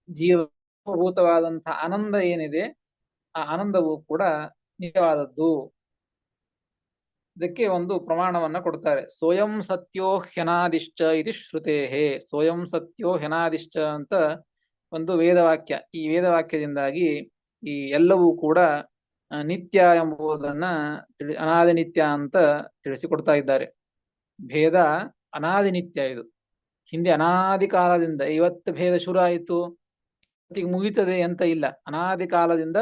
ಜೀವಭೂತವಾದಂತಹ ಆನಂದ ಏನಿದೆ, ಆ ಆನಂದವು ಕೂಡ ನಿತ್ಯವಾದದ್ದು. ಇದಕ್ಕೆ ಒಂದು ಪ್ರಮಾಣವನ್ನ ಕೊಡ್ತಾರೆ. ಸ್ವಯಂ ಸತ್ಯೋ ಹ್ಯನಾದಿಶ್ಚ ಇತಿ ಶ್ರುತೇಹೇ. ಸ್ವಯಂ ಸತ್ಯೋ ಹ್ಯನಾದಿಶ್ಚ ಅಂತ ಒಂದು ವೇದವಾಕ್ಯ. ಈ ವೇದವಾಕ್ಯದಿಂದಾಗಿ ಈ ಎಲ್ಲವೂ ಕೂಡ ನಿತ್ಯ ಎಂಬುದನ್ನ ಅನಾದಿ ನಿತ್ಯ ಅಂತ ತಿಳಿಸಿಕೊಡ್ತಾ ಇದ್ದಾರೆ. ಭೇದ ಅನಾದಿ ನಿತ್ಯ. ಇದು ಹಿಂದೆ ಅನಾದಿ ಕಾಲದಿಂದ, ಇವತ್ತು ಭೇದ ಶುರು ಆಯಿತು ಇವತ್ತಿಗೆ ಮುಗಿತದೆ ಅಂತ ಇಲ್ಲ. ಅನಾದಿ ಕಾಲದಿಂದ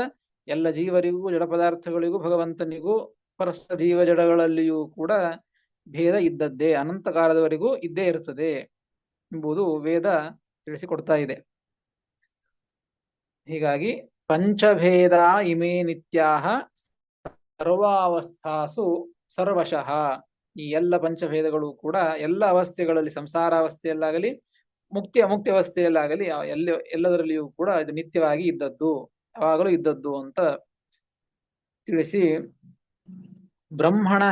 ಎಲ್ಲ ಜೀವರಿಗೂ, ಜಡ ಪದಾರ್ಥಗಳಿಗೂ, ಭಗವಂತನಿಗೂ, ಪರಸ್ಪರ ಜೀವ ಜಡಗಳಲ್ಲಿಯೂ ಕೂಡ ಭೇದ ಇದ್ದದ್ದೇ, ಅನಂತ ಕಾಲದವರೆಗೂ ಇದ್ದೇ ಇರ್ತದೆ ಎಂಬುದು ವೇದ ತಿಳಿಸಿಕೊಡ್ತಾ ಇದೆ. ಹೀಗಾಗಿ ಪಂಚಭೇದ ಇಮೇ ನಿತ್ಯಾಹ ಸರ್ವಾವಸ್ಥಾಸು ಸರ್ವಶಃ. ಈ ಎಲ್ಲ ಪಂಚಭೇದಗಳು ಕೂಡ ಎಲ್ಲ ಅವಸ್ಥೆಗಳಲ್ಲಿ, ಸಂಸಾರಾವಸ್ಥೆಯಲ್ಲಾಗಲಿ ಮುಕ್ತಿ ಅವಸ್ಥೆಯಲ್ಲಾಗಲಿ ಎಲ್ಲದರಲ್ಲಿಯೂ ಕೂಡ ಇದು ನಿತ್ಯವಾಗಿ ಇದ್ದದ್ದು, ಯಾವಾಗಲೂ ಇದ್ದದ್ದು ಅಂತ ತಿಳಿಸಿ, ಬ್ರಹ್ಮಣ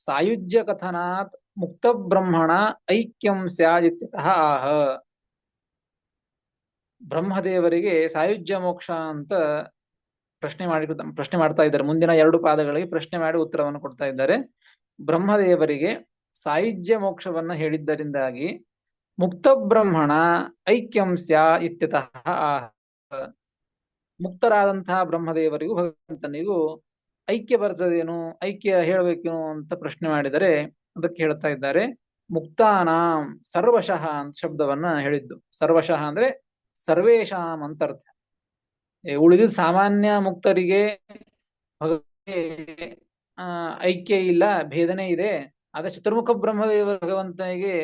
ಸಾಯುಜ್ಯ ಕಥನಾತ್ ಮುಕ್ತ ಬ್ರಹ್ಮಣ ಐಕ್ಯಂ ಸ್ಯಾದಿತ್ಯತಃ ಆಹ. ಬ್ರಹ್ಮದೇವರಿಗೆ ಸಾಯುಜ್ಯ ಮೋಕ್ಷ ಅಂತ ಪ್ರಶ್ನೆ ಮಾಡ್ತಾ ಇದ್ದಾರೆ. ಮುಂದಿನ 2 ಪಾದಗಳಿಗೆ ಪ್ರಶ್ನೆ ಮಾಡಿ ಉತ್ತರವನ್ನು ಕೊಡ್ತಾ ಇದ್ದಾರೆ. ಬ್ರಹ್ಮದೇವರಿಗೆ ಸಾಯುಜ್ಯ ಮೋಕ್ಷವನ್ನ ಹೇಳಿದ್ದರಿಂದಾಗಿ ಮುಕ್ತ ಬ್ರಹ್ಮಣ ಐಕ್ಯಂ ಸ್ಯಾ ಇತ್ಯತಃ ಆಹ. ಮುಕ್ತರಾದಂತಹ ಬ್ರಹ್ಮದೇವರಿಗೂ ಭಗವಂತನಿಗೂ ಐಕ್ಯ ಬರ್ತದೇನು, ಐಕ್ಯ ಹೇಳಬೇಕೇನು ಅಂತ ಪ್ರಶ್ನೆ ಮಾಡಿದರೆ ಅದಕ್ಕೆ ಹೇಳ್ತಾ ಇದ್ದಾರೆ, ಮುಕ್ತಾನಾಂ ಸರ್ವಶಃ ಅಂತ ಶಬ್ದವನ್ನ ಹೇಳಿದ್ದು. ಸರ್ವಶಃ ಅಂದ್ರೆ ಸರ್ವೇಶಾಂ ಅಂತ ಅರ್ಥ. ಉಳಿದ ಸಾಮಾನ್ಯ ಮುಕ್ತರಿಗೆ ಐಕ್ಯ ಇಲ್ಲ, ಭೇದನೆ ಇದೆ. ಆದ್ರೆ ಚತುರ್ಮುಖ ಬ್ರಹ್ಮದೇವ ಭಗವಂತನಿಗೆ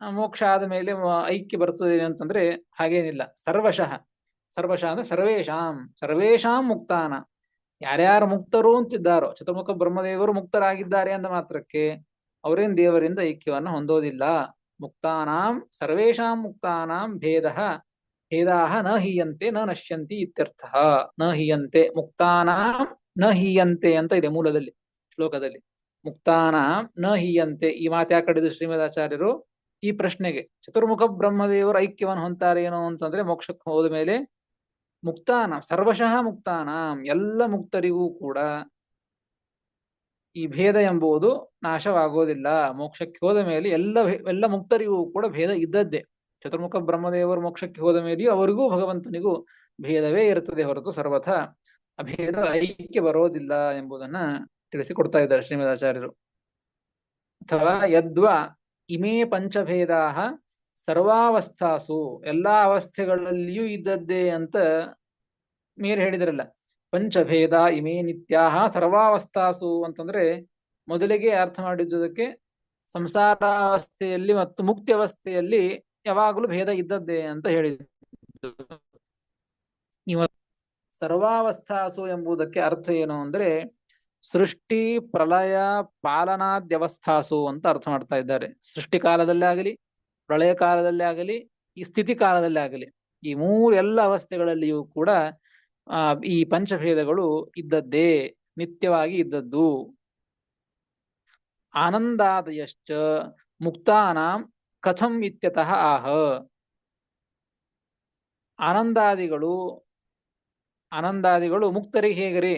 ಮೋಕ್ಷ ಆದ ಮೇಲೆ ಐಕ್ಯ ಬರ್ತದೆ ಅಂತಂದ್ರೆ ಹಾಗೇನಿಲ್ಲ. ಸರ್ವಶಃ ಅಂದ್ರೆ ಸರ್ವೇಶಾಂ ಮುಕ್ತಾನ. ಯಾರ್ಯಾರು ಮುಕ್ತರು ಅಂತಿದ್ದಾರೋ, ಚತುರ್ಮುಖ ಬ್ರಹ್ಮದೇವರು ಮುಕ್ತರಾಗಿದ್ದಾರೆ ಅಂದ ಮಾತ್ರಕ್ಕೆ ಅವರೇನ್ ದೇವರಿಂದ ಐಕ್ಯವನ್ನ ಹೊಂದೋದಿಲ್ಲ. ಮುಕ್ತಾನಾಂ ಸರ್ವೇಶಾಂ ಮುಕ್ತಾನಾಂ ಭೇದಾಹ ನ ಹೀಯಂತೆ ನ ನಶ್ಯಂತಿ ಇತ್ಯರ್ಥ. ನ ಹೀಯಂತೆ ಮುಕ್ತಾನಾಂ ನ ಹೀಯಂತೆ ಅಂತ ಇದೆ ಮೂಲದಲ್ಲಿ, ಶ್ಲೋಕದಲ್ಲಿ. ಮುಕ್ತಾನ ನ ಹೀಯಂತೆ. ಈ ಮಾತು ಯಾಕೆ ಆಡಿದ್ರು ಶ್ರೀಮದಾಚಾರ್ಯರು ಈ ಪ್ರಶ್ನೆಗೆ? ಚತುರ್ಮುಖ ಬ್ರಹ್ಮದೇವರು ಐಕ್ಯವನ್ನು ಹೊಂತಾರೆ ಏನೋ ಅಂತಂದ್ರೆ ಮೋಕ್ಷಕ್ಕೆ ಹೋದ ಮೇಲೆ ಮುಕ್ತಾನ ಸರ್ವಶಃ ಮುಕ್ತಾನ ಎಲ್ಲ ಮುಕ್ತರಿಗೂ ಕೂಡ ಈ ಭೇದ ಎಂಬುದು ನಾಶವಾಗೋದಿಲ್ಲ. ಮೋಕ್ಷಕ್ಕೆ ಹೋದ ಮೇಲೆ ಎಲ್ಲ ಮುಕ್ತರಿಗೂ ಕೂಡ ಭೇದ ಇದ್ದದ್ದೇ. ಚತುರ್ಮುಖ ಬ್ರಹ್ಮದೇವರು ಮೋಕ್ಷಕ್ಕೆ ಹೋದ ಮೇಲೆಯೂ ಅವರಿಗೂ ಭಗವಂತನಿಗೂ ಭೇದವೇ ಇರುತ್ತದೆ ಹೊರತು ಸರ್ವಥ ಅಭೇದ ಐಕ್ಯ ಬರೋದಿಲ್ಲ ಎಂಬುದನ್ನ ತಿಳಿಸಿಕೊಡ್ತಾ ಇದ್ದಾರೆ ಶ್ರೀಮದಾಚಾರ್ಯರು. ಅಥವಾ ಯದ್ವಾ ಇಮೇ ಪಂಚಭೇದಾ ಸರ್ವಾವಸ್ಥಾಸು, ಎಲ್ಲಾ ಅವಸ್ಥೆಗಳಲ್ಲಿಯೂ ಇದ್ದದ್ದೇ ಅಂತ ಮೇಲೆ ಹೇಳಿದ್ರಲ್ಲ. ಪಂಚಭೇದ ಇಮೇ ನಿತ್ಯಾಹ ಸರ್ವಾವಸ್ಥಾಸು ಅಂತಂದ್ರೆ ಮೊದಲಿಗೆ ಅರ್ಥ ಮಾಡಿದ್ದುದಕ್ಕೆ ಸಂಸಾರಾವಸ್ಥೆಯಲ್ಲಿ ಮತ್ತು ಮುಕ್ತಿ ಅವಸ್ಥೆಯಲ್ಲಿ ಯಾವಾಗಲೂ ಭೇದ ಇದ್ದದ್ದೇ ಅಂತ ಹೇಳಿದ್ರು. ಸರ್ವಾವಸ್ಥಾಸು ಎಂಬುದಕ್ಕೆ ಅರ್ಥ ಏನು ಅಂದ್ರೆ ಸೃಷ್ಟಿ ಪ್ರಳಯ ಪಾಲನಾದ್ಯವಸ್ಥಾಸು ಅಂತ ಅರ್ಥ ಮಾಡ್ತಾ ಇದ್ದಾರೆ. ಸೃಷ್ಟಿ ಕಾಲದಲ್ಲೇ ಆಗಲಿ, ಪ್ರಳಯ ಕಾಲದಲ್ಲೇ ಆಗಲಿ, ಈ ಸ್ಥಿತಿ ಕಾಲದಲ್ಲೇ ಆಗಲಿ, ಈ ಎಲ್ಲ ಅವಸ್ಥೆಗಳಲ್ಲಿಯೂ ಕೂಡ ಈ ಪಂಚಭೇದಗಳು ಇದ್ದದ್ದೇ, ನಿತ್ಯವಾಗಿ ಇದ್ದದ್ದು. ಆನಂದಾದಯಶ್ಚ ಮುಕ್ತಾನಾಂ ಕಥಂ ಇತ್ಯತಃ ಆಹ. ಆನಂದಾದಿಗಳು ಮುಕ್ತರಿಗೆ ಹೇಗರಿ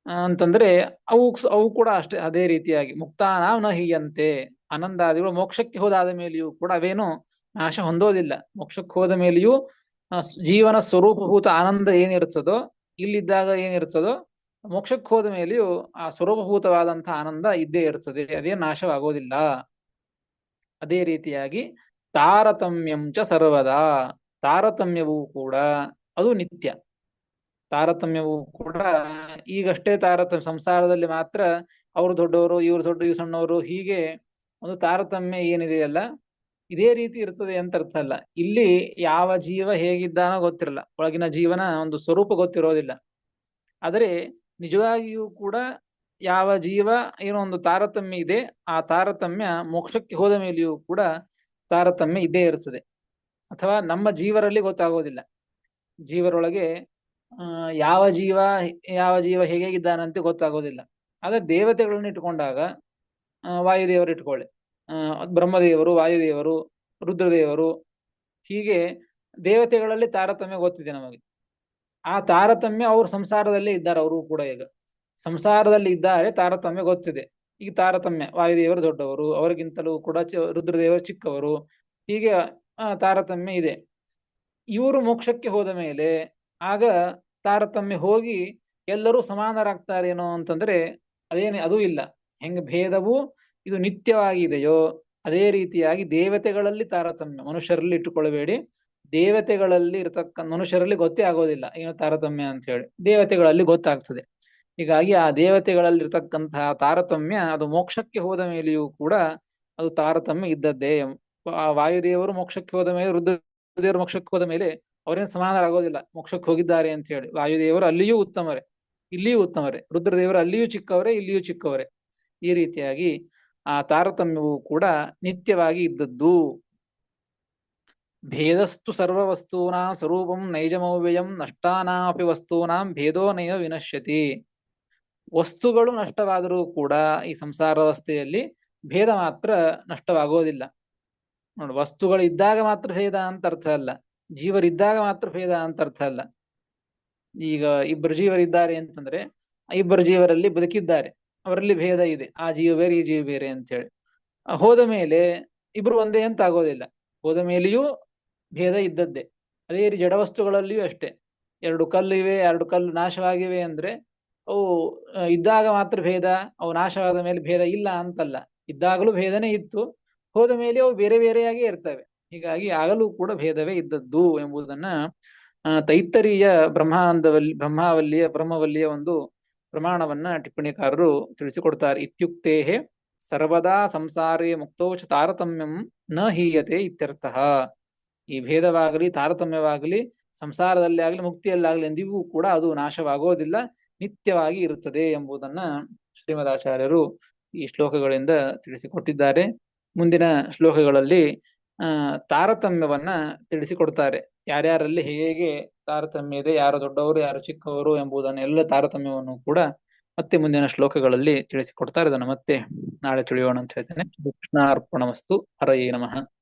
ಅಂತಂದ್ರೆ ಅವು ಕೂಡ ಅಷ್ಟೇ ಅದೇ ರೀತಿಯಾಗಿ ಮುಕ್ತಾನಾಂ ನ ಹೀಯಂತೆ. ಆನಂದಾದಿಗಳು ಮೋಕ್ಷಕ್ಕೆ ಹೋದಾದ ಮೇಲೆಯೂ ಕೂಡ ಅವೇನು ನಾಶ ಹೊಂದೋದಿಲ್ಲ. ಮೋಕ್ಷಕ್ಕೆ ಹೋದ ಮೇಲೆಯೂ ಜೀವನ ಸ್ವರೂಪಭೂತ ಆನಂದ ಏನಿರ್ತದೋ, ಇಲ್ಲಿದ್ದಾಗ ಏನಿರ್ತದೋ, ಮೋಕ್ಷಕ್ಕೆ ಹೋದ ಮೇಲೆಯೂ ಆ ಸ್ವರೂಪಭೂತವಾದಂತಹ ಆನಂದ ಇದ್ದೇ ಇರ್ತದೆ, ಅದೇ ನಾಶವಾಗೋದಿಲ್ಲ. ಅದೇ ರೀತಿಯಾಗಿ ತಾರತಮ್ಯಂ ಚ ಸರ್ವದಾ, ತಾರತಮ್ಯವೂ ಕೂಡ ಅದು ನಿತ್ಯ. ತಾರತಮ್ಯವೂ ಕೂಡ ಈಗಷ್ಟೇ ತಾರತಮ್ಯ, ಸಂಸಾರದಲ್ಲಿ ಮಾತ್ರ ಅವ್ರು ದೊಡ್ಡವರು, ಇವ್ರು ಸಣ್ಣವರು, ಹೀಗೆ ಒಂದು ತಾರತಮ್ಯ ಏನಿದೆಯಲ್ಲ ಇದೇ ರೀತಿ ಇರ್ತದೆ ಅಂತ ಅರ್ಥ ಅಲ್ಲ. ಇಲ್ಲಿ ಯಾವ ಜೀವ ಹೇಗಿದ್ದಾನೋ ಗೊತ್ತಿರಲ್ಲ, ಒಳಗಿನ ಜೀವನ ಒಂದು ಸ್ವರೂಪ ಗೊತ್ತಿರೋದಿಲ್ಲ. ಆದರೆ ನಿಜವಾಗಿಯೂ ಕೂಡ ಯಾವ ಜೀವ ಏನೋ ಒಂದು ತಾರತಮ್ಯ ಇದೆ, ಆ ತಾರತಮ್ಯ ಮೋಕ್ಷಕ್ಕೆ ಹೋದ ಮೇಲೆಯೂ ಕೂಡ ತಾರತಮ್ಯ ಇದ್ದೇ ಇರ್ತದೆ. ಅಥವಾ ನಮ್ಮ ಜೀವರಲ್ಲಿ ಗೊತ್ತಾಗೋದಿಲ್ಲ. ಜೀವರೊಳಗೆ ಯಾವ ಜೀವ ಹೇಗಿದ್ದಾನಂತೆ ಗೊತ್ತಾಗೋದಿಲ್ಲ. ಆದ್ರೆ ದೇವತೆಗಳನ್ನ ಇಟ್ಕೊಂಡಾಗ ವಾಯುದೇವರು ಇಟ್ಕೊಳ್ಳಿ, ಬ್ರಹ್ಮದೇವರು, ವಾಯುದೇವರು, ರುದ್ರದೇವರು, ಹೀಗೆ ದೇವತೆಗಳಲ್ಲಿ ತಾರತಮ್ಯ ಗೊತ್ತಿದೆ ನಮಗೆ. ಆ ತಾರತಮ್ಯ ಅವರು ಸಂಸಾರದಲ್ಲೇ ಇದ್ದಾರೆ, ಅವರು ಕೂಡ ಈಗ ಸಂಸಾರದಲ್ಲಿ ಇದ್ದಾರೆ, ತಾರತಮ್ಯ ಗೊತ್ತಿದೆ. ಈಗ ತಾರತಮ್ಯ ವಾಯುದೇವರು ದೊಡ್ಡವರು, ಅವರಿಗಿಂತಲೂ ಕೂಡ ರುದ್ರದೇವರು ಚಿಕ್ಕವರು, ಹೀಗೆ ತಾರತಮ್ಯ ಇದೆ. ಇವರು ಮೋಕ್ಷಕ್ಕೆ ಹೋದ ಮೇಲೆ ಆಗ ತಾರತಮ್ಯ ಹೋಗಿ ಎಲ್ಲರೂ ಸಮಾನರಾಗ್ತಾರೇನೋ ಅಂತಂದ್ರೆ ಅದೂ ಇಲ್ಲ. ಹೆಂಗ ಭೇದವು ಇದು ನಿತ್ಯವಾಗಿದೆಯೋ ಅದೇ ರೀತಿಯಾಗಿ ದೇವತೆಗಳಲ್ಲಿ ತಾರತಮ್ಯ, ಮನುಷ್ಯರಲ್ಲಿ ಇಟ್ಟುಕೊಳ್ಳಬೇಡಿ, ದೇವತೆಗಳಲ್ಲಿ ಮನುಷ್ಯರಲ್ಲಿ ಗೊತ್ತೇ ಆಗೋದಿಲ್ಲ ಏನು ತಾರತಮ್ಯ ಅಂತ ಹೇಳಿ, ದೇವತೆಗಳಲ್ಲಿ ಗೊತ್ತಾಗ್ತದೆ. ಹೀಗಾಗಿ ಆ ದೇವತೆಗಳಲ್ಲಿ ಇರ್ತಕ್ಕಂತಹ ತಾರತಮ್ಯ ಅದು ಮೋಕ್ಷಕ್ಕೆ ಹೋದ ಮೇಲೆಯೂ ಕೂಡ ಅದು ತಾರತಮ್ಯ ಇದ್ದದ್ದೇ. ವಾಯುದೇವರು ಮೋಕ್ಷಕ್ಕೆ ಹೋದ ಮೇಲೆ, ರುದ್ರದೇವರು ಮೋಕ್ಷಕ್ಕೆ ಹೋದ ಮೇಲೆ ಅವರೇನು ಸಮಾನರಾಗೋದಿಲ್ಲ ಮೋಕ್ಷಕ್ಕೆ ಹೋಗಿದ್ದಾರೆ ಅಂತ ಹೇಳಿ. ವಾಯುದೇವರು ಅಲ್ಲಿಯೂ ಉತ್ತಮರೇ, ಇಲ್ಲಿಯೂ ಉತ್ತಮರೇ, ರುದ್ರದೇವರು ಅಲ್ಲಿಯೂ ಚಿಕ್ಕವರೇ, ಇಲ್ಲಿಯೂ ಚಿಕ್ಕವರೇ. ಈ ರೀತಿಯಾಗಿ ಆ ತಾರತಮ್ಯವು ಕೂಡ ನಿತ್ಯವಾಗಿ ಇದ್ದದ್ದು. ಭೇದಸ್ತು ಸರ್ವವಸ್ತೂನಾಂ ಸ್ವರೂಪಂ ನೈಜಮವ್ಯಯಂ ನಷ್ಟಾನಾಪಿ ವಸ್ತೂನಾಂ ಭೇದೋ ನೈವ ವಿನಶ್ಯತಿ. ವಸ್ತುಗಳು ನಷ್ಟವಾದರೂ ಕೂಡ ಈ ಸಂಸಾರಾವಸ್ಥೆಯಲ್ಲಿ ಭೇದ ಮಾತ್ರ ನಷ್ಟವಾಗೋದಿಲ್ಲ. ನೋಡಿ, ವಸ್ತುಗಳು ಇದ್ದಾಗ ಮಾತ್ರ ಭೇದ ಅಂತ ಅರ್ಥ ಅಲ್ಲ, ಜೀವರಿದ್ದಾಗ ಮಾತ್ರ ಭೇದ ಅಂತ ಅರ್ಥ ಅಲ್ಲ. ಈಗ ಇಬ್ಬರು ಜೀವರಿದ್ದಾರೆ ಅಂತಂದ್ರೆ ಇಬ್ಬರು ಜೀವರಲ್ಲಿ ಬದುಕಿದ್ದಾರೆ, ಅವರಲ್ಲಿ ಭೇದ ಇದೆ, ಆ ಜೀವ ಬೇರೆ ಈ ಜೀವ ಬೇರೆ ಅಂತ ಹೇಳಿ. ಹೋದ ಮೇಲೆ ಇಬ್ರು ಒಂದೇ ಅಂತ ಆಗೋದಿಲ್ಲ, ಹೋದ ಮೇಲೆಯೂ ಭೇದ ಇದ್ದದ್ದೇ. ಅದೇ ರೀತಿ ಜಡವಸ್ತುಗಳಲ್ಲಿಯೂ ಅಷ್ಟೇ. ಎರಡು ಕಲ್ಲು ಇವೆ, ಎರಡು ಕಲ್ಲು ನಾಶವಾಗಿವೆ ಅಂದ್ರೆ ಅವು ಇದ್ದಾಗ ಮಾತ್ರ ಭೇದ, ಅವು ನಾಶವಾದ ಮೇಲೆ ಭೇದ ಇಲ್ಲ ಅಂತಲ್ಲ, ಇದ್ದಾಗಲೂ ಭೇದನೇ ಇತ್ತು, ಹೋದ ಮೇಲೆ ಅವು ಬೇರೆ ಬೇರೆಯಾಗಿ ಇರ್ತವೆ. ಹೀಗಾಗಿ ಆಗಲೂ ಕೂಡ ಭೇದವೇ ಇದ್ದದ್ದು ಎಂಬುದನ್ನ ತೈತ್ತರೀಯ ಬ್ರಹ್ಮವಲ್ಲಿಯ ಒಂದು ಪ್ರಮಾಣವನ್ನ ಟಿಪ್ಪಣಿಕಾರರು ತಿಳಿಸಿಕೊಡ್ತಾರೆ. ಇತ್ಯುಕ್ತೇ ಸರ್ವದಾ ಸಂಸಾರೇ ಮುಕ್ತೌಚ ತಾರತಮ್ಯಂ ನ ಹೀಯತೆ ಇತ್ಯರ್ಥಃ. ಈ ಭೇದವಾಗಲಿ ತಾರತಮ್ಯವಾಗಲಿ ಸಂಸಾರದಲ್ಲಿ ಆಗಲಿ ಮುಕ್ತಿಯಲ್ಲಾಗಲಿ ಎಂದಿಗೂ ಕೂಡ ಅದು ನಾಶವಾಗೋದಿಲ್ಲ, ನಿತ್ಯವಾಗಿ ಇರುತ್ತದೆ ಎಂಬುದನ್ನ ಶ್ರೀಮದಾಚಾರ್ಯರು ಈ ಶ್ಲೋಕಗಳಿಂದ ತಿಳಿಸಿಕೊಟ್ಟಿದ್ದಾರೆ. ಮುಂದಿನ ಶ್ಲೋಕಗಳಲ್ಲಿ ತಾರತಮ್ಯವನ್ನ ತಿಳಿಸಿಕೊಡ್ತಾರೆ. ಯಾರ್ಯಾರಲ್ಲಿ ಹೇಗೆ ತಾರತಮ್ಯ ಇದೆ, ಯಾರು ದೊಡ್ಡವರು ಯಾರು ಚಿಕ್ಕವರು ಎಂಬುದನ್ನ ಎಲ್ಲ ತಾರತಮ್ಯವನ್ನು ಕೂಡ ಮತ್ತೆ ಮುಂದಿನ ಶ್ಲೋಕಗಳಲ್ಲಿ ತಿಳಿಸಿಕೊಡ್ತಾರೆ. ಅದನ್ನು ಮತ್ತೆ ನಾಳೆ ತಿಳಿಯೋಣ ಅಂತ ಹೇಳ್ತೇನೆ. ಕೃಷ್ಣಾರ್ಪಣಮಸ್ತು. ಹರಯೇ ನಮಃ.